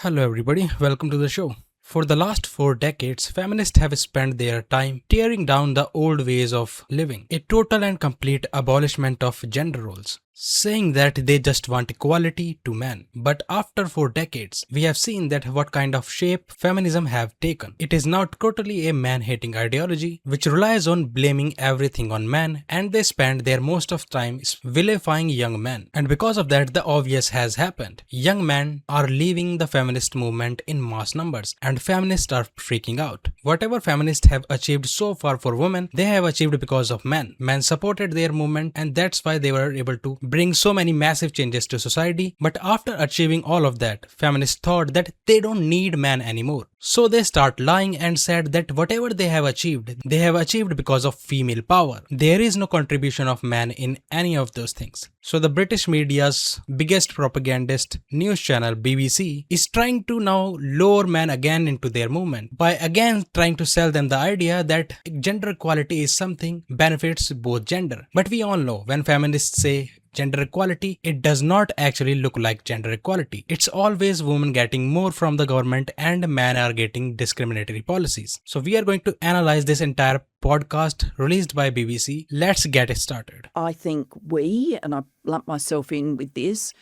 Hello, everybody. Welcome to the show. For the last 4 decades, feminists have spent their time tearing down the old ways of living, a total and complete abolishment of gender roles, saying that they just want equality to men. But after 4 decades, we have seen that what kind of shape feminism have taken. It is now totally a man-hating ideology which relies on blaming everything on men, and they spend their most of time vilifying young men. And because of that, the obvious has happened. Young men are leaving the feminist movement in mass numbers, and feminists are freaking out. Whatever feminists have achieved so far for women, they have achieved because of men. Men supported their movement, and that's why they were able to bring so many massive changes to society. But after achieving all of that, feminists thought that they don't need men anymore. So they start lying and said that whatever they have achieved because of female power. There is no contribution of man in any of those things. So the British media's biggest propagandist news channel BBC is trying to now lure men again into their movement by again trying to sell them the idea that gender equality is something benefits both gender. But we all know when feminists say gender equality, it does not actually look like gender equality. It's always women getting more from the government and men are getting discriminatory policies. So we are going to analyze this entire podcast released by BBC. Let's get it started. I think we, and I lump myself in with this,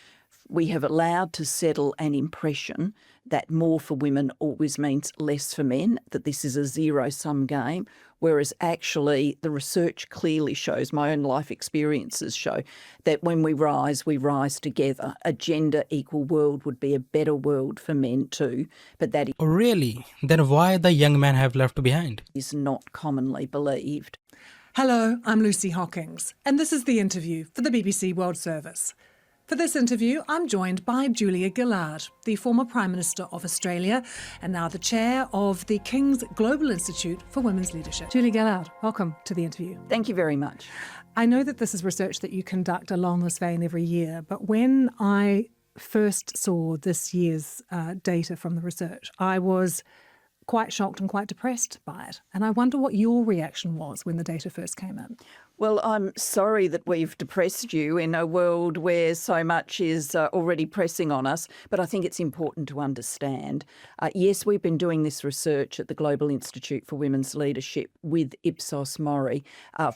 we have allowed to settle an impression that more for women always means less for men, that this is a zero-sum game, whereas actually the research clearly shows, my own life experiences show, that when we rise together. A gender-equal world would be a better world for men too, but that Oh, really? Then why the young men have left behind? is not commonly believed. Hello, I'm Lucy Hockings, and this is The Interview for the BBC World Service. For this interview, I'm joined by Julia Gillard, the former Prime Minister of Australia and now the chair of the King's Global Institute for Women's Leadership. Julia Gillard, welcome to the interview. Thank you very much. I know that this is research that you conduct along this vein every year, but when I first saw this year's data from the research, I was quite shocked and quite depressed by it. And I wonder what your reaction was when the data first came in. Well, I'm sorry that we've depressed you in a world where so much is already pressing on us, but I think it's important to understand. Yes, we've been doing this research at the Global Institute for Women's Leadership with Ipsos Mori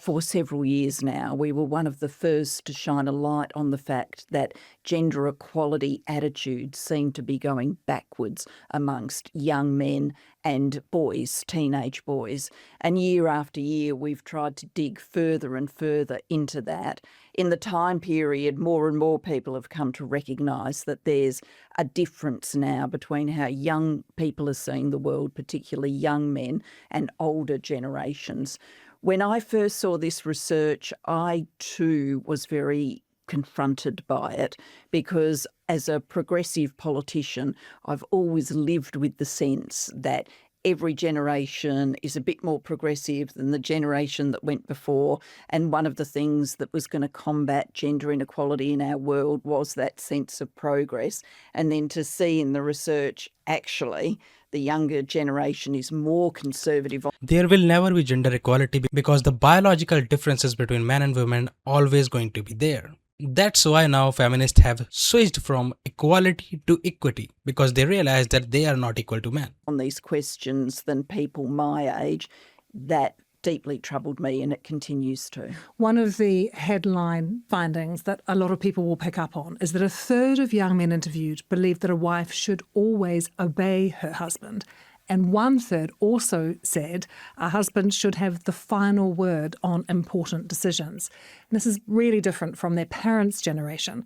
for several years now. We were one of the first to shine a light on the fact that gender equality attitudes seem to be going backwards amongst young men and boys, teenage boys. And year after year, we've tried to dig further and further into that. In the time period, more and more people have come to recognise that there's a difference now between how young people are seeing the world, particularly young men, and older generations. When I first saw this research, I too was very confronted by it because as a progressive politician, I've always lived with the sense that every generation is a bit more progressive than the generation that went before. And one of the things that was going to combat gender inequality in our world was that sense of progress. And then to see in the research, actually, the younger generation is more conservative. There will never be gender equality because the biological differences between men and women are always going to be there. That's why now feminists have switched from equality to equity because they realize that they are not equal to men. On these questions than people my age, that deeply troubled me and it continues to. One of the headline findings that a lot of people will pick up on is that a third of young men interviewed believe that a wife should always obey her husband. And 1/3 also said a husband should have the final word on important decisions. And this is really different from their parents' generation.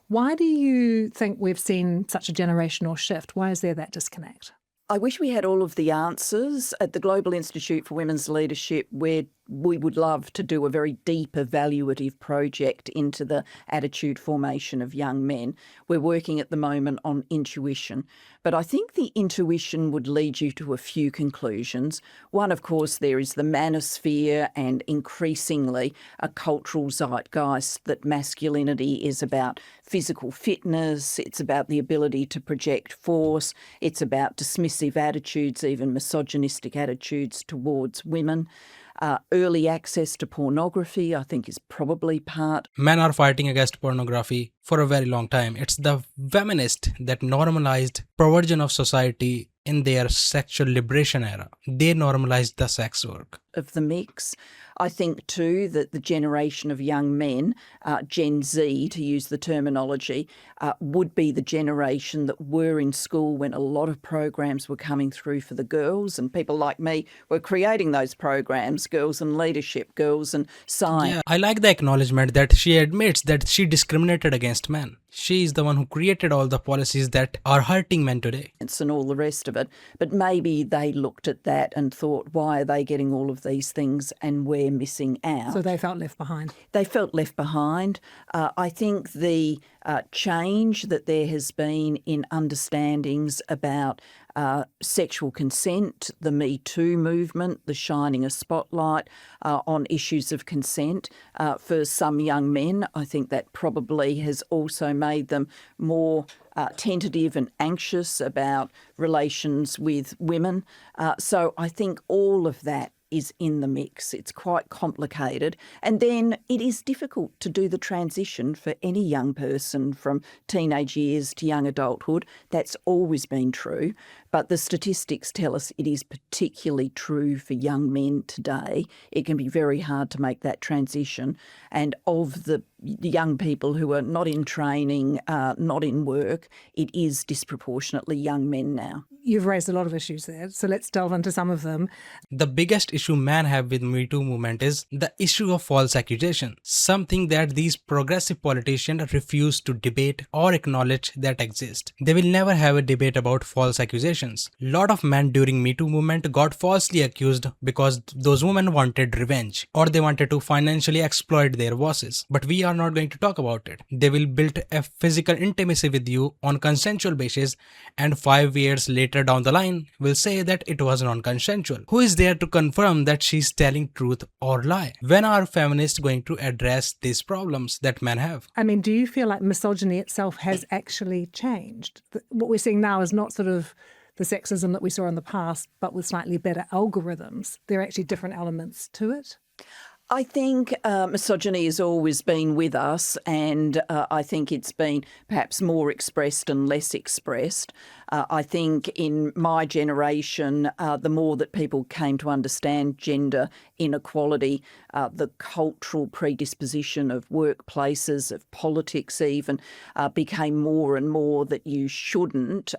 Why do you think we've seen such a generational shift? Why is there that disconnect? I wish we had all of the answers. At the Global Institute for Women's Leadership, we would love to do a very deep evaluative project into the attitude formation of young men. We're working at the moment on intuition. But I think the intuition would lead you to a few conclusions. One, of course, there is the manosphere and increasingly a cultural zeitgeist that masculinity is about physical fitness, it's about the ability to project force, it's about dismissive attitudes, even misogynistic attitudes towards women. Early access to pornography, I think, is probably part. Men are fighting against pornography for a very long time. It's the feminists that normalized perversion of society in their sexual liberation era. They normalized the sex work. Of the mix. I think too that the generation of young men, Gen Z to use the terminology, would be the generation that were in school when a lot of programs were coming through for the girls, and people like me were creating those programs, Girls in Leadership, Girls in Science. Yeah, I like the acknowledgement that she admits that she discriminated against men. She is the one who created all the policies that are hurting men today. And all the rest of it. But maybe they looked at that and thought, why are they getting all of these things and we're missing out? So they felt left behind. They felt left behind. I think the change that there has been in understandings about sexual consent, the Me Too movement, the shining a spotlight on issues of consent for some young men, I think that probably has also made them more tentative and anxious about relations with women. So I think all of that is in the mix. It's quite complicated. And then it is difficult to do the transition for any young person from teenage years to young adulthood. That's always been true. But the statistics tell us it is particularly true for young men today. It can be very hard to make that transition. And of the young people who are not in training, not in work, it is disproportionately young men now. You've raised a lot of issues there, so let's delve into some of them. The biggest issue men have with Me Too movement is the issue of false accusation, something that these progressive politicians refuse to debate or acknowledge that exists. They will never have a debate about false accusations. A lot of men during Me Too movement got falsely accused because those women wanted revenge or they wanted to financially exploit their bosses. But we are not going to talk about it. They will build a physical intimacy with you on consensual basis, and 5 years later down the line will say that it was non-consensual. Who is there to confirm that she's telling truth or lie? When are feminists going to address these problems that men have? I mean, do you feel like misogyny itself has actually changed? What we're seeing now is not sort of the sexism that we saw in the past, but with slightly better algorithms. There are actually different elements to it. I think misogyny has always been with us, and I think it's been perhaps more expressed and less expressed. I think in my generation, the more that people came to understand gender inequality, the cultural predisposition of workplaces, of politics even, became more and more that you shouldn't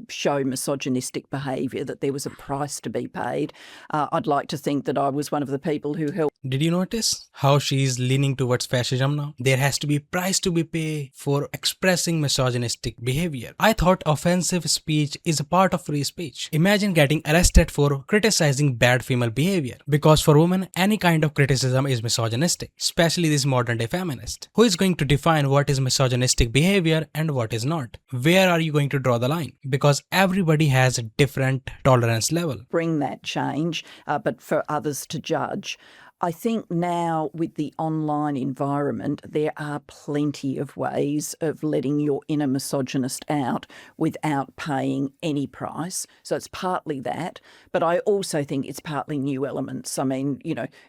show misogynistic behaviour, that there was a price to be paid. I'd like to think that I was one of the people who helped. Did you notice how she's leaning towards fascism now? There has to be price to be paid for expressing misogynistic behavior. I thought offensive speech is a part of free speech. Imagine getting arrested for criticizing bad female behavior. Because for women, any kind of criticism is misogynistic, especially these modern day feminists. Who is going to define what is misogynistic behavior and what is not? Where are you going to draw the line? Because everybody has a different tolerance level. Bring that change, but for others to judge. I think now with the online environment, there are plenty of ways of letting your inner misogynist out without paying any price. So it's partly that, but I also think it's partly new elements. I mean,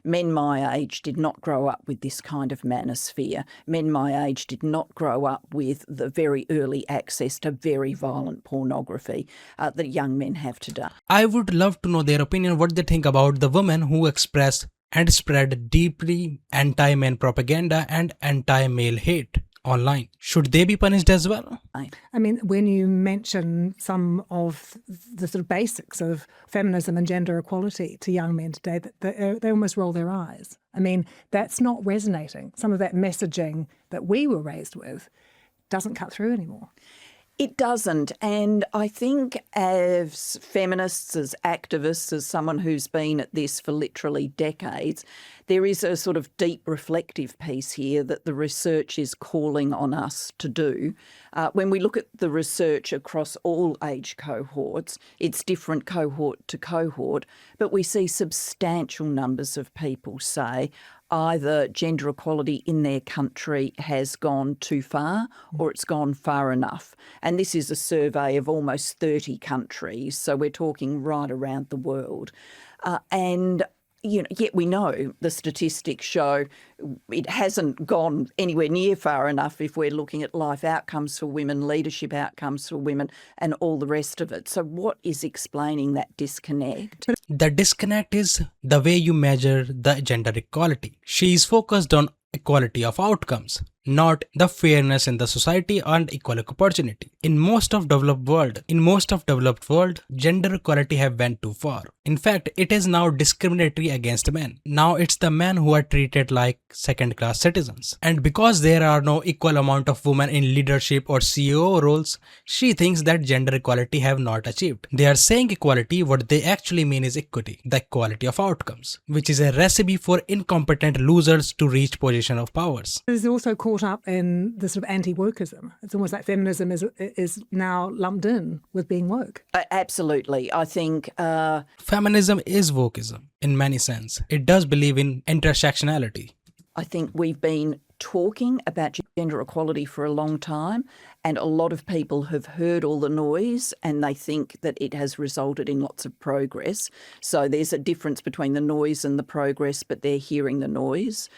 men my age did not grow up with this kind of manosphere. Men my age did not grow up with the very early access to very violent pornography that young men have today. I would love to know their opinion, what they think about the women who express and spread deeply anti-men propaganda and anti-male hate online. Should they be punished as well? I mean, when you mention some of the sort of basics of feminism and gender equality to young men today, they almost roll their eyes. I mean, that's not resonating. Some of that messaging that we were raised with doesn't cut through anymore. It doesn't. And I think as feminists, as activists, as someone who's been at this for literally decades, there is a sort of deep reflective piece here that the research is calling on us to do. When we look at the research across all age cohorts, it's different cohort to cohort, but we see substantial numbers of people say either gender equality in their country has gone too far or it's gone far enough. And this is a survey of almost 30 countries, so we're talking right around the world. And Yet we know the statistics show it hasn't gone anywhere near far enough if we're looking at life outcomes for women, leadership outcomes for women, and all the rest of it. So what is explaining that disconnect? The disconnect is the way you measure the gender equality. She is focused on equality of outcomes, not the fairness in the society and equal opportunity. In most of developed world, gender equality have went too far. In fact, it is now discriminatory against men. Now it's the men who are treated like second-class citizens. And because there are no equal amount of women in leadership or CEO roles, she thinks that gender equality have not achieved. They are saying equality, what they actually mean is equity, the equality of outcomes, which is a recipe for incompetent losers to reach position of powers. It is also caught up in the sort of anti-wokeism. It's almost like feminism is now lumped in with being woke. Absolutely. I think Feminism is wokeism in many sense. It does believe in intersectionality. I think we've been talking about gender equality for a long time, and a lot of people have heard all the noise and they think that it has resulted in lots of progress. So there's a difference between the noise and the progress, but they're hearing the noise.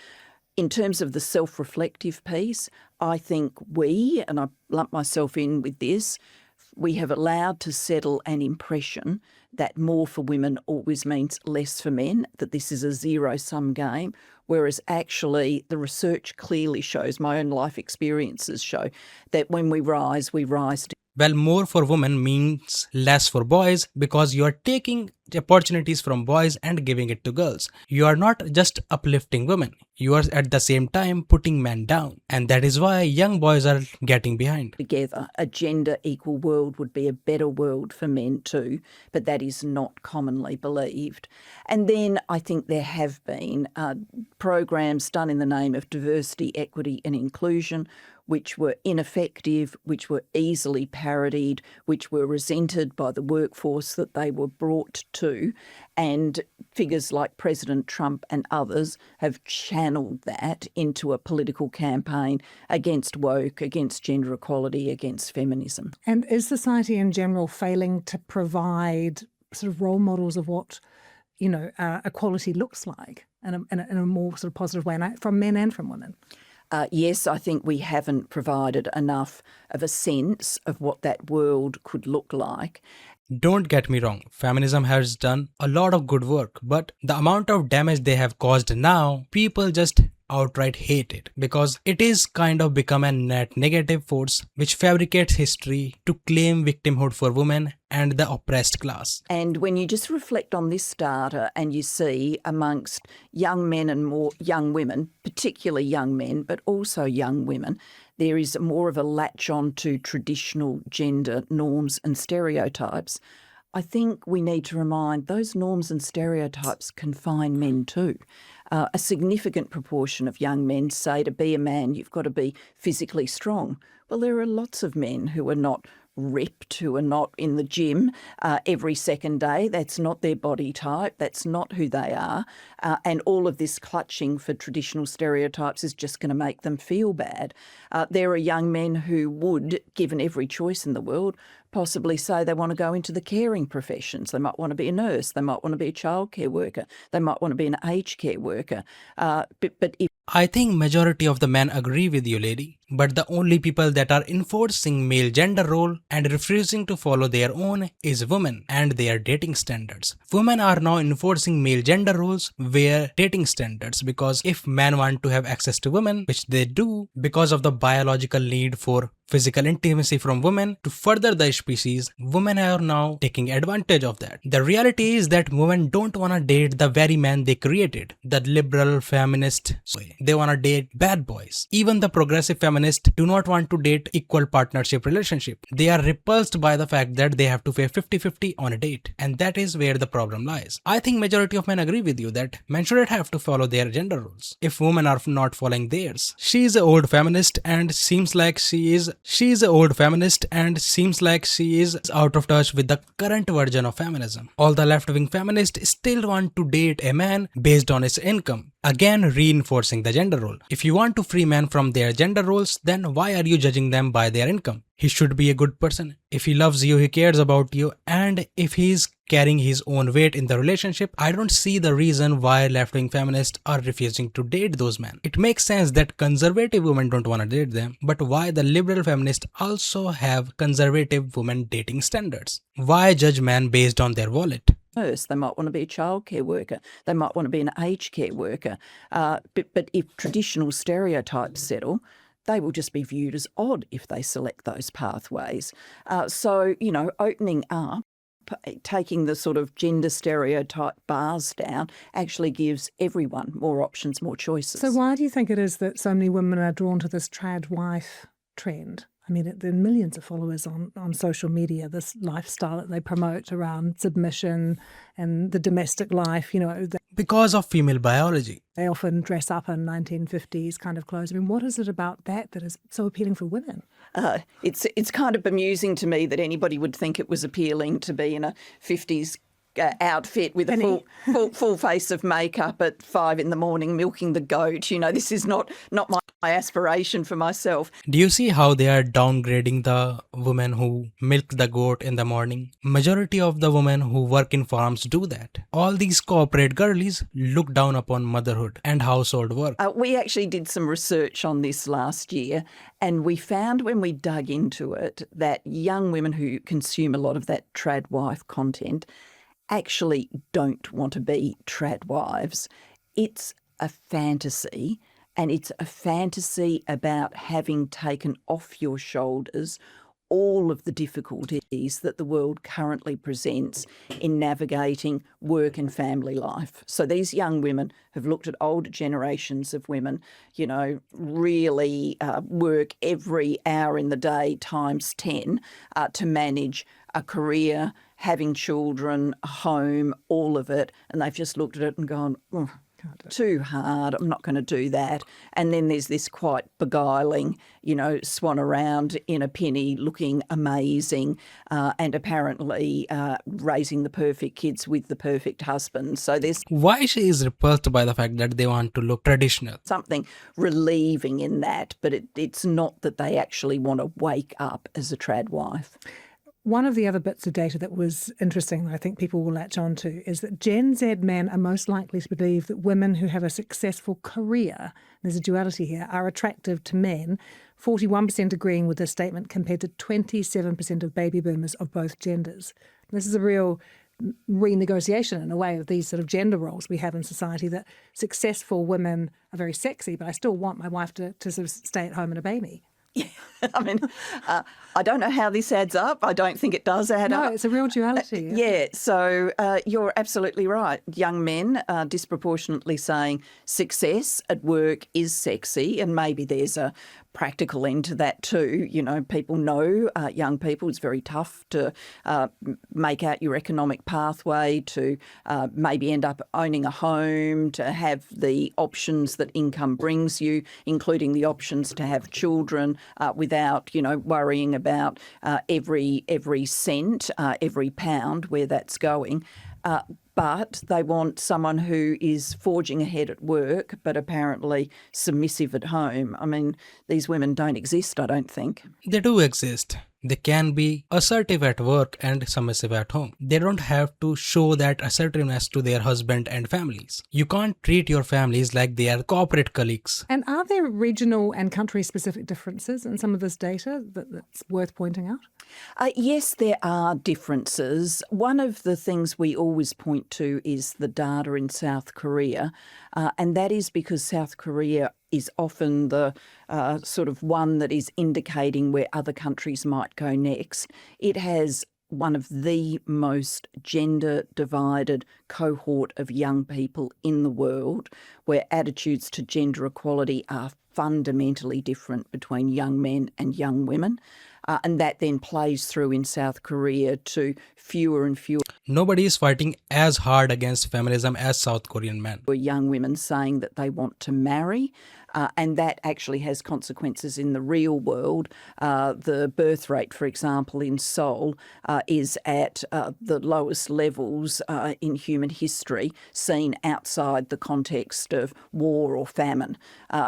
In terms of the self-reflective piece, I think we, and I lump myself in with this, we have allowed to settle an impression that more for women always means less for men, that this is a zero-sum game, whereas actually the research clearly shows, my own life experiences show, that when we rise Well, more for women means less for boys because you are taking opportunities from boys and giving it to girls. You are not just uplifting women, you are at the same time putting men down. And that is why young boys are getting behind. together. A gender equal world would be a better world for men too, but that is not commonly believed. And then I think there have been programs done in the name of diversity, equity and inclusion, which were ineffective, which were easily parodied, which were resented by the workforce that they were brought to. And figures like President Trump and others have channeled that into a political campaign against woke, against gender equality, against feminism. And is society in general failing to provide sort of role models of what, equality looks like in a more sort of positive way, from men and from women? Yes, I think we haven't provided enough of a sense of what that world could look like. Don't get me wrong, feminism has done a lot of good work, but the amount of damage they have caused now, people just outright hate it because it is kind of become a net negative force which fabricates history to claim victimhood for women and the oppressed class. And when you just reflect on this data and you see amongst young men and more young women, particularly young men, but also young women, there is more of a latch on to traditional gender norms and stereotypes. I think we need to remind those norms and stereotypes confine men too. A significant proportion of young men say to be a man, you've got to be physically strong. Well, there are lots of men who are not ripped, who are not in the gym every second day. That's not their body type. That's not who they are. And all of this clutching for traditional stereotypes is just going to make them feel bad. There are young men who would, given every choice in the world, possibly say they want to go into the caring professions. They might want to be a nurse. They might want to be a childcare worker. They might want to be an aged care worker. But if I think majority of the men agree with you, lady, but the only people that are enforcing male gender role and refusing to follow their own is women and their dating standards. Women are now enforcing male gender roles via dating standards because if men want to have access to women, which they do because of the biological need for physical intimacy from women to further the species, women are now taking advantage of that. The reality is that women don't want to date the very man they created, the liberal feminist way. They want to date bad boys. Even the progressive feminists do not want to date equal partnership relationship. They are repulsed by the fact that they have to pay 50-50 on a date. And that is where the problem lies. I think majority of men agree with you that men shouldn't have to follow their gender roles if women are not following theirs. She is an old feminist and seems like she is out of touch with the current version of feminism. All the left-wing feminists still want to date a man based on his income, again reinforcing the gender role. If you want to free men from their gender roles, then why are you judging them by their income? He should be a good person. If he loves you, he cares about you, and if he is carrying his own weight in the relationship, I don't see the reason why left-wing feminists are refusing to date those men. It makes sense that conservative women don't want to date them, but why the liberal feminists also have conservative women dating standards? Why judge men based on their wallet? Nurse, they might want to be a childcare worker, they might want to be an aged care worker. But if traditional stereotypes settle, they will just be viewed as odd if they select those pathways. So, opening up, taking the sort of gender stereotype bars down actually gives everyone more options, more choices. So why do you think it is that so many women are drawn to this trad wife trend? I mean, there are millions of followers on social media, this lifestyle that they promote around submission and the domestic life, Because of female biology. They often dress up in 1950s kind of clothes. I mean, what is it about that is so appealing for women? It's kind of bemusing to me that anybody would think it was appealing to be in a 50s outfit with a full face of makeup at 5 a.m. milking the goat. This is not my aspiration for myself. Do you see how they are downgrading the women who milk the goat in the morning? Majority of the women who work in farms do that. All these corporate girlies look down upon motherhood and household work. We actually did some research on this last year, and we found when we dug into it that young women who consume a lot of that trad wife content actually don't want to be trad wives. It's a fantasy, and it's a fantasy about having taken off your shoulders all of the difficulties that the world currently presents in navigating work and family life. So these young women have looked at older generations of women, really work every hour in the day times 10 to manage a career, having children, a home, all of it. And they've just looked at it and gone, too hard, I'm not going to do that. And then there's this quite beguiling, swan around in a penny looking amazing and apparently raising the perfect kids with the perfect husband. So there's... Why she is repulsed by the fact that they want to look traditional? Something relieving in that, but it's not that they actually want to wake up as a trad wife. One of the other bits of data that was interesting that I think people will latch on to is that Gen Z men are most likely to believe that women who have a successful career, there's a duality here, are attractive to men, 41% agreeing with this statement compared to 27% of baby boomers of both genders. This is a real renegotiation in a way of these sort of gender roles we have in society, that successful women are very sexy, but I still want my wife to sort of stay at home and obey me. Yeah, I mean, I don't know how this adds up. I don't think it does add up. No, it's a real duality. Yeah, so you're absolutely right. Young men are disproportionately saying success at work is sexy, and maybe there's a practical end to that too. People know, young people, it's very tough to make out your economic pathway, to maybe end up owning a home, to have the options that income brings you, including the options to have children without, worrying about every cent, every pound, where that's going. But they want someone who is forging ahead at work, but apparently submissive at home. I mean, these women don't exist, I don't think. They do exist. They can be assertive at work and submissive at home. They don't have to show that assertiveness to their husband and families. You can't treat your families like they are corporate colleagues. And are there regional and country-specific differences in some of this data that's worth pointing out? Yes, there are differences. One of the things we always point to is the data in South Korea, and that is because South Korea is often the sort of one that is indicating where other countries might go next. It has one of the most gender-divided cohort of young people in the world, where attitudes to gender equality are fundamentally different between young men and young women. And that then plays through in South Korea to fewer and fewer. Nobody is fighting as hard against feminism as South Korean men. Young women saying that they want to marry, and that actually has consequences in the real world. The birth rate, for example, in Seoul is at the lowest levels in human history, seen outside the context of war or famine.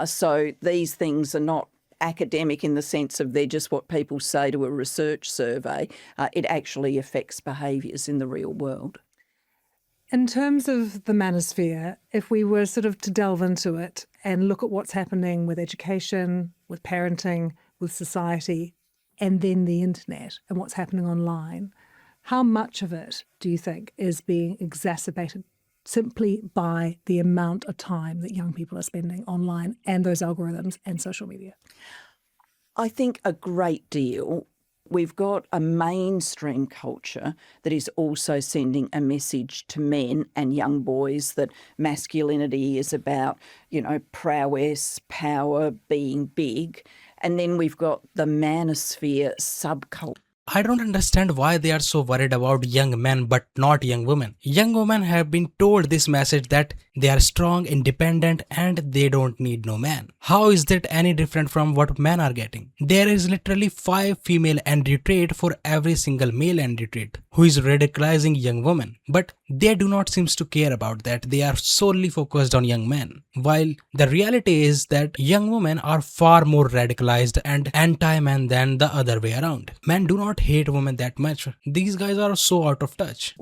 So these things are not academic in the sense of they're just what people say to a research survey. It actually affects behaviours in the real world. In terms of the manosphere, if we were sort of to delve into it and look at what's happening with education, with parenting, with society, and then the internet and what's happening online, how much of it do you think is being exacerbated simply by the amount of time that young people are spending online and those algorithms and social media? I think a great deal. We've got a mainstream culture that is also sending a message to men and young boys that masculinity is about, prowess, power, being big. And then we've got the manosphere subculture. I don't understand why they are so worried about young men but not young women. Young women have been told this message that they are strong, independent and they don't need no man. How is that any different from what men are getting? There is literally 5 female entry trait for every single male entry trait who is radicalizing young women. But they do not seem to care about that. They are solely focused on young men. While the reality is that young women are far more radicalized and anti-men than the other way around. Men do not hate women that much. These guys are so out of touch.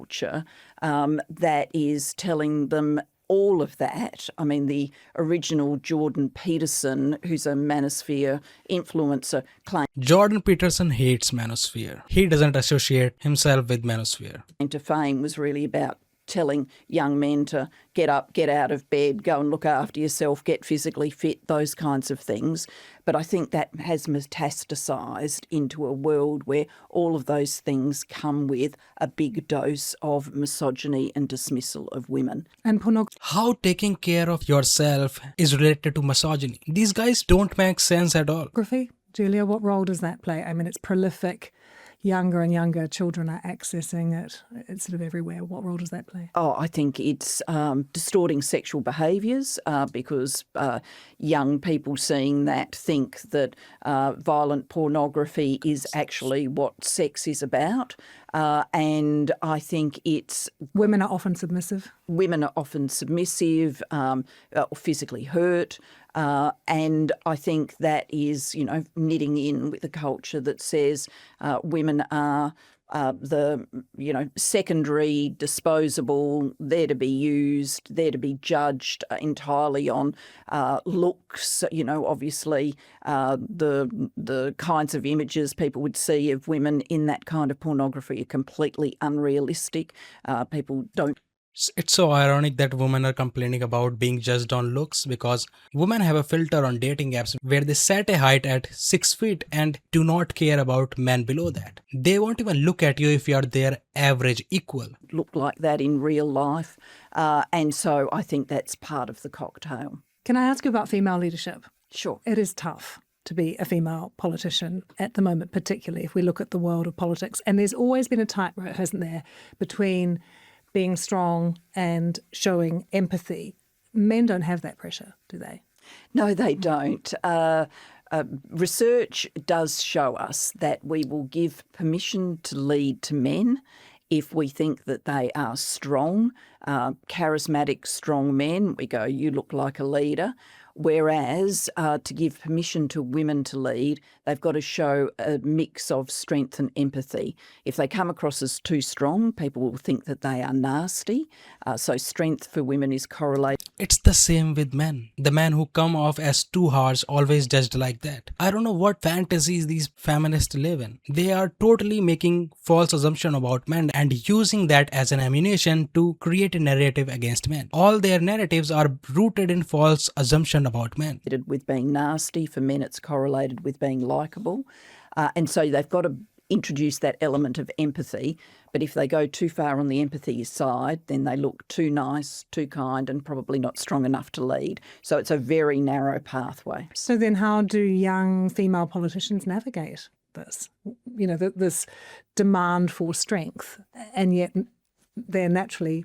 That is telling them all of that. I mean, the original Jordan Peterson, who's a manosphere influencer, claimed Jordan Peterson hates manosphere. He doesn't associate himself with manosphere. to fame was really about telling young men to get up, get out of bed, go and look after yourself, get physically fit, those kinds of things. But I think that has metastasised into a world where all of those things come with a big dose of misogyny and dismissal of women. And pornography. How taking care of yourself is related to misogyny? These guys don't make sense at all. Julia, what role does that play? I mean, it's prolific. Younger and younger children are accessing it. It's sort of everywhere. What role does that play? Oh, I think it's distorting sexual behaviours because young people seeing that think that violent pornography is actually what sex is about. And I think it's... Women are often submissive. Women are often submissive or physically hurt. And I think that is, knitting in with a culture that says women are secondary, disposable, there to be used, there to be judged entirely on looks. Obviously the kinds of images people would see of women in that kind of pornography are completely unrealistic. People don't. It's so ironic that women are complaining about being judged on looks because women have a filter on dating apps where they set a height at 6 feet and do not care about men below that. They won't even look at you if you're their average equal. Look like that in real life. And so I think that's part of the cocktail. Can I ask you about female leadership? Sure. It is tough to be a female politician at the moment, particularly if we look at the world of politics. And there's always been a tightrope, hasn't there, between being strong and showing empathy. Men don't have that pressure, do they? No, they don't. Research does show us that we will give permission to lead to men if we think that they are strong, charismatic, strong men. We go, you look like a leader. Whereas to give permission to women to lead, they've got to show a mix of strength and empathy. If they come across as too strong, people will think that they are nasty. So strength for women is correlated. It's the same with men. The men who come off as too harsh always judged like that. I don't know what fantasies these feminists live in. They are totally making false assumptions about men and using that as an ammunition to create a narrative against men. All their narratives are rooted in false assumptions about men. With being nasty, for men it's correlated with being likeable. And so they've got to introduce that element of empathy. But if they go too far on the empathy side, then they look too nice, too kind, and probably not strong enough to lead. So it's a very narrow pathway. So then how do young female politicians navigate this? This demand for strength, and yet they're naturally,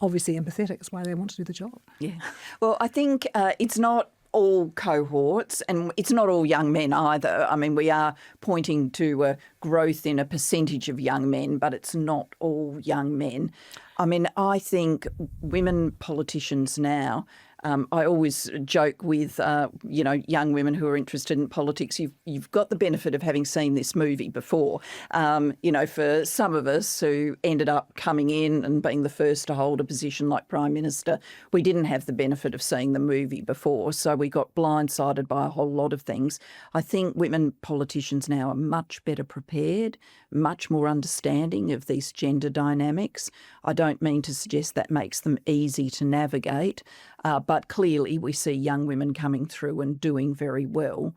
obviously empathetic. It's why they want to do the job. Yeah. Well, I think it's not all cohorts, and it's not all young men either. I mean, we are pointing to a growth in a percentage of young men, but it's not all young men. I mean, I think women politicians now I always joke with, young women who are interested in politics, you've got the benefit of having seen this movie before. For some of us who ended up coming in and being the first to hold a position like Prime Minister, we didn't have the benefit of seeing the movie before, so we got blindsided by a whole lot of things. I think women politicians now are much better prepared, much more understanding of these gender dynamics. I don't mean to suggest that makes them easy to navigate, but clearly we see young women coming through and doing very well.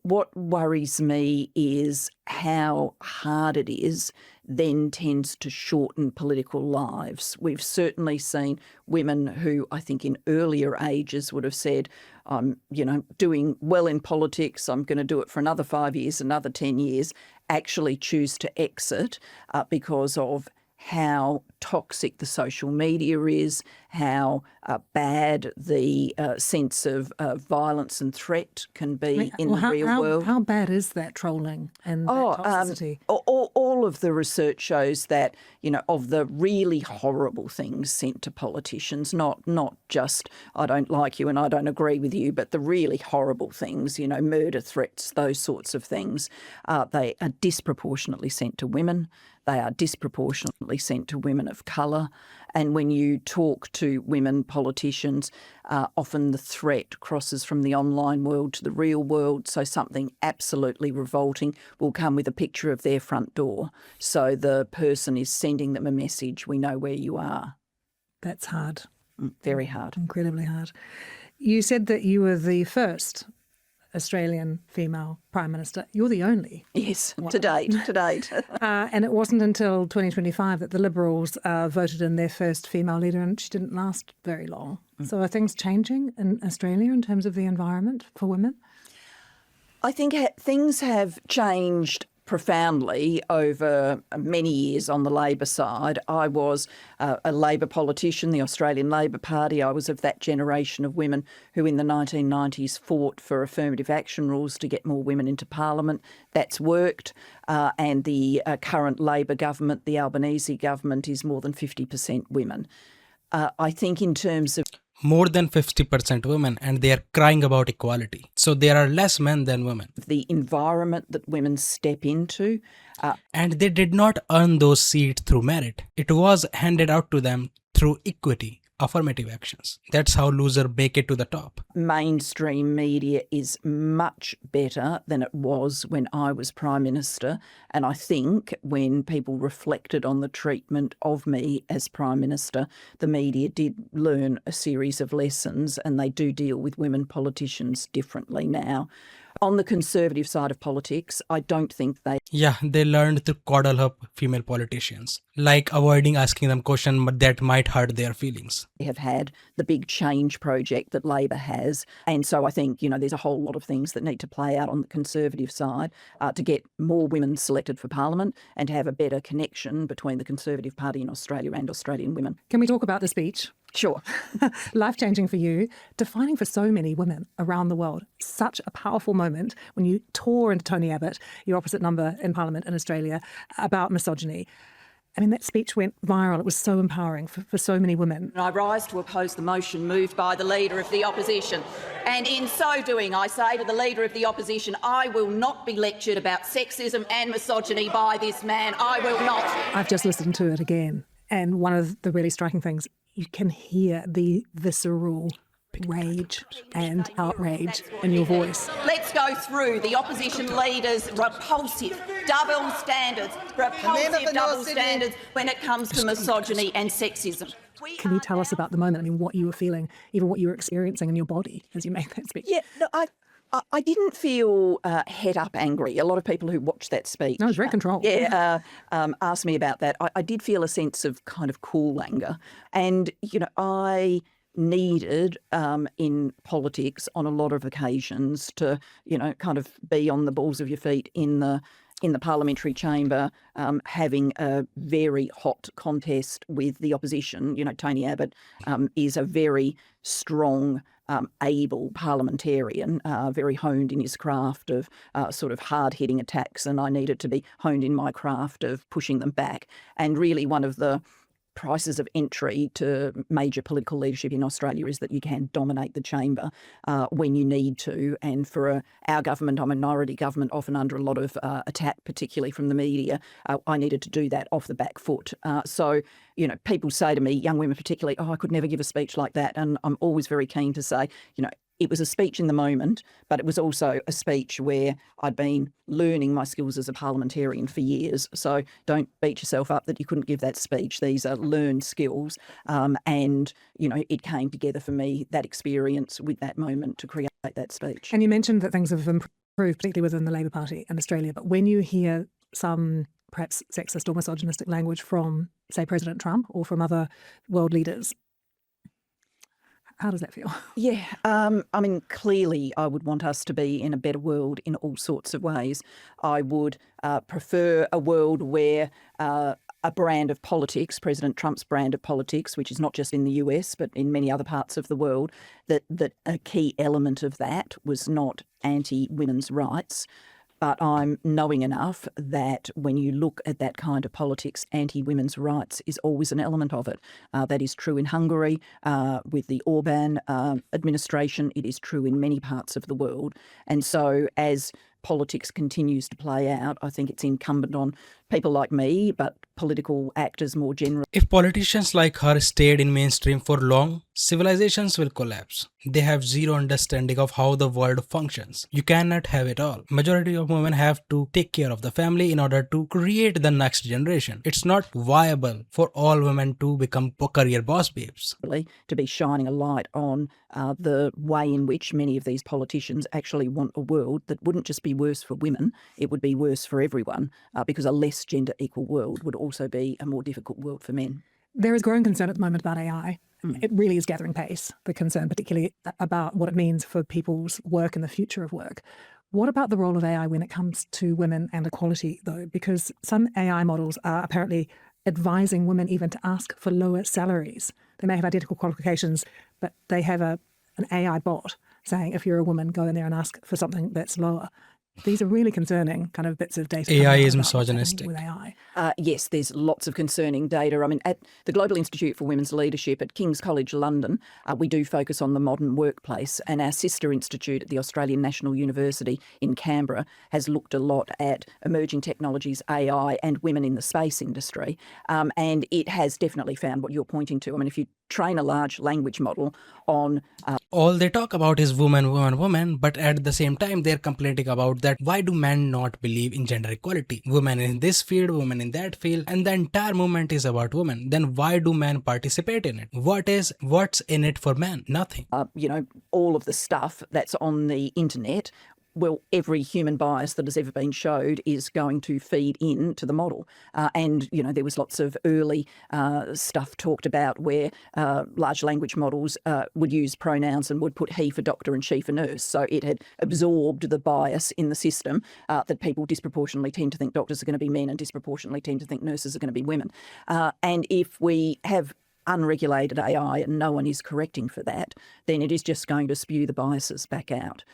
What worries me is how hard it is then tends to shorten political lives. We've certainly seen women who I think in earlier ages would have said, I'm, doing well in politics, I'm going to do it for another 5 years, another 10 years, actually choose to exit because of how toxic the social media is, how bad the sense of violence and threat can be in the real world. How bad is that trolling and that toxicity? All of the research shows that, of the really horrible things sent to politicians, not just I don't like you and I don't agree with you, but the really horrible things, murder threats, those sorts of things, they are disproportionately sent to women. They are disproportionately sent to women of colour. And when you talk to women politicians, often the threat crosses from the online world to the real world. So something absolutely revolting will come with a picture of their front door. So the person is sending them a message, we know where you are. That's hard. Very hard. Incredibly hard. You said that you were the first Australian female Prime Minister. You're the only. Yes, to date. And it wasn't until 2025 that the Liberals voted in their first female leader, and she didn't last very long. So are things changing in Australia in terms of the environment for women? I think things have changed profoundly over many years on the Labor side. I was a Labor politician, the Australian Labor Party. I was of that generation of women who in the 1990s fought for affirmative action rules to get more women into Parliament. That's worked. And the current Labor government, the Albanese government, is more than 50% women. I think in terms of more than 50% women, and they are crying about equality. So there are less men than women. The environment that women step into. And they did not earn those seats through merit. It was handed out to them through equity, affirmative actions. That's how losers make it to the top. Mainstream media is much better than it was when I was Prime Minister. And I think when people reflected on the treatment of me as Prime Minister, the media did learn a series of lessons, and they do deal with women politicians differently now. On the Conservative side of politics, I don't think they... Yeah, they learned to coddle up female politicians, like avoiding asking them questions that might hurt their feelings. They have had the big change project that Labor has. And so I think, there's a whole lot of things that need to play out on the Conservative side to get more women selected for Parliament and to have a better connection between the Conservative Party in Australia and Australian women. Can we talk about the speech? Sure. Life-changing for you, defining for so many women around the world. Such a powerful moment when you tore into Tony Abbott, your opposite number in Parliament in Australia, about misogyny. I mean, that speech went viral. It was so empowering for so many women. I rise to oppose the motion moved by the Leader of the Opposition. And in so doing, I say to the Leader of the Opposition, I will not be lectured about sexism and misogyny by this man. I will not. I've just listened to it again. And one of the really striking things, you can hear the visceral rage and outrage in your voice. Let's go through the opposition leader's repulsive double standards when it comes to misogyny and sexism. Can you tell us about the moment? I mean, what you were feeling, even what you were experiencing in your body as you made that speech? Yeah, no, I didn't feel head up angry. A lot of people who watched that speech... No, it was very controlled. Asked me about that. I did feel a sense of kind of cool anger. And, I needed in politics on a lot of occasions to, kind of be on the balls of your feet in the parliamentary chamber, having a very hot contest with the opposition. Tony Abbott is a very strong, able parliamentarian, very honed in his craft of sort of hard-hitting attacks, and I needed to be honed in my craft of pushing them back. And really one of the prices of entry to major political leadership in Australia is that you can dominate the chamber when you need to. And for our government, a minority government, often under a lot of attack, particularly from the media, I needed to do that off the back foot. So, people say to me, young women particularly, I could never give a speech like that. And I'm always very keen to say, it was a speech in the moment, but it was also a speech where I'd been learning my skills as a parliamentarian for years. So don't beat yourself up that you couldn't give that speech. These are learned skills. And, it came together for me, that experience with that moment to create that speech. And you mentioned that things have improved, particularly within the Labor Party in Australia. But when you hear some perhaps sexist or misogynistic language from, say, President Trump or from other world leaders, how does that feel? Yeah, clearly I would want us to be in a better world in all sorts of ways. I would prefer a world where a brand of politics, President Trump's brand of politics, which is not just in the US but in many other parts of the world, that a key element of that was not anti-women's rights. But I'm knowing enough that when you look at that kind of politics, anti-women's rights is always an element of it. That is true in Hungary with the Orban administration. It is true in many parts of the world. And so as politics continues to play out, I think it's incumbent on people like me, but political actors more generally. If politicians like her stayed in mainstream for long, civilizations will collapse. They have zero understanding of how the world functions. You cannot have it all. Majority of women have to take care of the family in order to create the next generation. It's not viable for all women to become career boss babes. To be shining a light on the way in which many of these politicians actually want a world that wouldn't just be worse for women, it would be worse for everyone, because a less gender equal world would also be a more difficult world for men. There is growing concern at the moment about AI. It really is gathering pace, the concern particularly about what it means for people's work and the future of work. What about the role of AI when it comes to women and equality, though? Because some AI models are apparently advising women even to ask for lower salaries. They may have identical qualifications, but they have an AI bot saying, if you're a woman, go in there and ask for something that's lower. These are really concerning kind of bits of data. AI is misogynistic. With AI. Yes, there's lots of concerning data. At the Global Institute for Women's Leadership at King's College London, we do focus on the modern workplace, and our sister institute at the Australian National University in Canberra has looked a lot at emerging technologies, AI, and women in the space industry. And it has definitely found what you're pointing to. If you train a large language model on... all they talk about is woman, but at the same time they're complaining about that why do men not believe in gender equality? Women in this field, women in that field, and the entire movement is about women. Then why do men participate in it? What's in it for men? Nothing. All of the stuff that's on the internet, well, every human bias that has ever been showed is going to feed into the model. And there was lots of early stuff talked about where large language models would use pronouns and would put he for doctor and she for nurse. So it had absorbed the bias in the system that people disproportionately tend to think doctors are going to be men and disproportionately tend to think nurses are going to be women. And if we have unregulated AI and no one is correcting for that, then it is just going to spew the biases back out.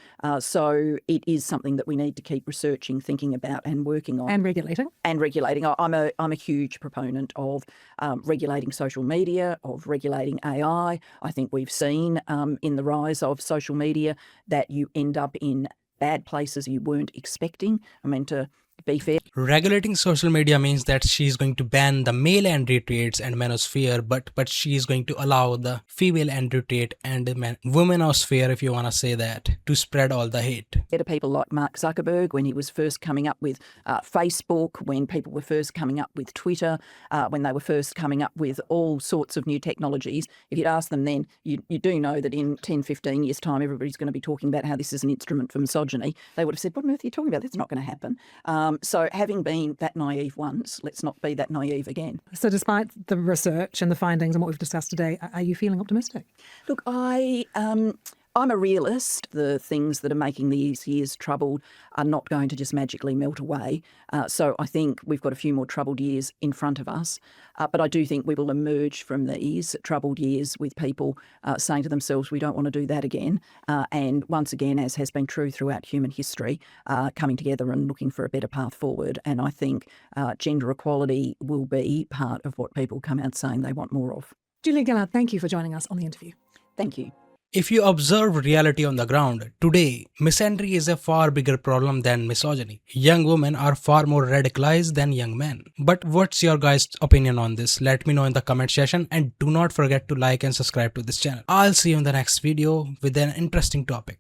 So it is something that we need to keep researching, thinking about and working on. And regulating. I'm a huge proponent of regulating social media, of regulating AI. I think we've seen in the rise of social media that you end up in bad places you weren't expecting. To be fair. Regulating social media means that she's going to ban the male Andrew Tates and manosphere, but she is going to allow the female Andrew Tate and the womenosphere, if you want to say that, to spread all the hate. To people like Mark Zuckerberg when he was first coming up with Facebook, when people were first coming up with Twitter, when they were first coming up with all sorts of new technologies. If you'd ask them then, you do know that in 10, 15 years' time, everybody's going to be talking about how this is an instrument for misogyny. They would have said, what on earth are you talking about? That's not going to happen. So having been that naive once, let's not be that naive again. So despite the research and the findings and what we've discussed today, are you feeling optimistic? Look, I I'm a realist. The things that are making these years troubled are not going to just magically melt away. So I think we've got a few more troubled years in front of us. But I do think we will emerge from these troubled years with people saying to themselves, we don't want to do that again. And once again, as has been true throughout human history, coming together and looking for a better path forward. And I think gender equality will be part of what people come out saying they want more of. Julia Gillard, thank you for joining us on the interview. Thank you. If you observe reality on the ground, today, misandry is a far bigger problem than misogyny. Young women are far more radicalized than young men. But what's your guys' opinion on this? Let me know in the comment section, and do not forget to like and subscribe to this channel. I'll see you in the next video with an interesting topic.